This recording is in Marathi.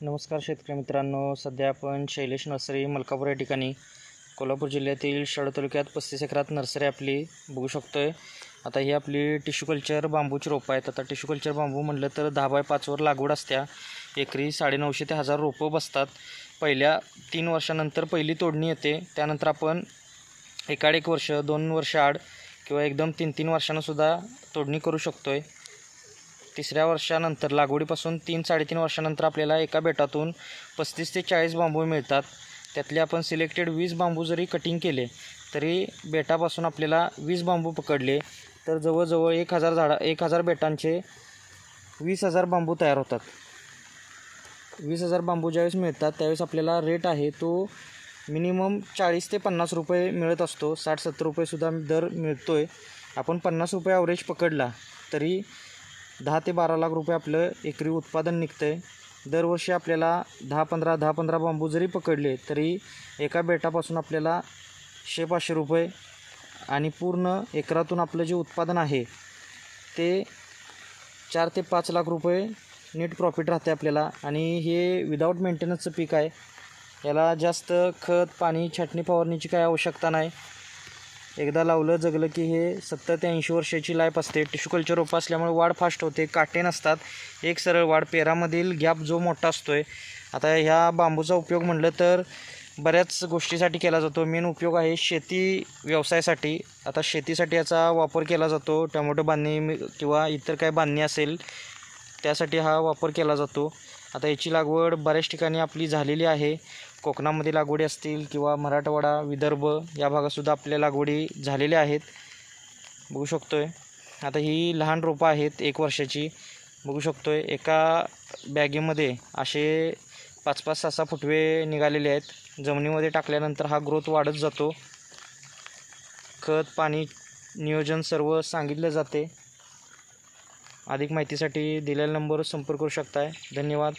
नमस्कार शेतकरी मित्रांनो, सध्या आपण शैलेश नर्सरी मलकापूर या ठिकाणी कोल्हापूर जिल्ह्यातील शहड तालुक्यात 35 एकरात नर्सरी आपली बघू शकतोय। आता ही आपली टिश्यू कल्चर बांबूची रोपं आहेत। आता टिश्यू कल्चर बांबू म्हटलं तर 10 बाय 5 वर लागवड असत्या। एकरी 950 ते 1000 रोपं बसतात। पहिल्या 3 वर्षानंतर पहिली तोडणी येते। त्यानंतर आपण एकाड 1 वर्ष 2 वर्ष आड किंवा एकदम 3-3 वर्षांना सुद्धा तोडणी करू शकतोय। तिसऱ्या वर्षानंतर लागवडीपासून 3-3.5 वर्षानंतर आपल्याला एका बेटातून 35 ते 40 बांबू मिळतात। त्यातले आपण सिलेक्टेड 20 बांबू जरी कटिंग केले तरी बेटापासून आपल्याला 20 बांबू पकडले तर जवळजवळ 1000 बेटांचे 20,000 बांबू तयार होतात। 20,000 बांबू ज्यावेळेस मिळतात त्यावेळेस आपल्याला रेट आहे तो मिनिमम 40 ते 50 रुपये मिळत असतो। 60-70 रुपयेसुद्धा दर मिळतो आहे। आपण 50 रुपये ॲव्हरेज पकडला तरी 10 ते 12 लाख रुपये आपलं एकरी उत्पादन निघतं आहे। दरवर्षी आपल्याला 10-15 बांबू जरी पकडले तरी एका बेटापासून आपल्याला 100-500 रुपये आणि पूर्ण एकरातून आपलं जे उत्पादन आहे ते 4 ते 5 लाख रुपये नेट प्रॉफिट राहते आपल्याला। आणि हे विदाऊट मेंटेनन्सचं पीक आहे। याला जास्त खत पाणी छाटणी फवारणीची काही आवश्यकता नाही। एकदा लावलं जगलं की हे 70 ते 80 वर्षाची लाईफ असते। टिश्यू कल्चर रोपं असल्यामुळे वाढ फास्ट होते, काटे नसतात, एक सरळ वाढ, पेरामधील गॅप जो मोठा असतो आहे। आता ह्या बांबूचा उपयोग म्हटलं तर बऱ्याच गोष्टीसाठी केला जातो। मेन उपयोग आहे शेती व्यवसायासाठी। आता शेतीसाठी याचा वापर केला जातो। टोमॅटो बांधणी किंवा इतर काय बांधणी असेल त्यासाठी हा वापर केला जातो। आता याची लागवड बऱ्याच ठिकाणी आपली झालेली आहे। कोकणामध्ये लागवडी असतील किंवा मराठवाडा विदर्भ या भागातसुद्धा आपल्या लागवडी झालेल्या आहेत, बघू शकतोय। आता ही लहान रोपं आहेत 1 वर्षाची, बघू शकतोय। एका बॅगेमध्ये असे 5-5, 6-6 फुटवे निघालेले आहेत। जमिनीमध्ये टाकल्यानंतर हा ग्रोथ वाढत जातो। खत पाणी नियोजन सर्व सांगितले जाते। अधिक माहितीसाठी दिलेल्या नंबरवर संपर्क करू शकताय। धन्यवाद।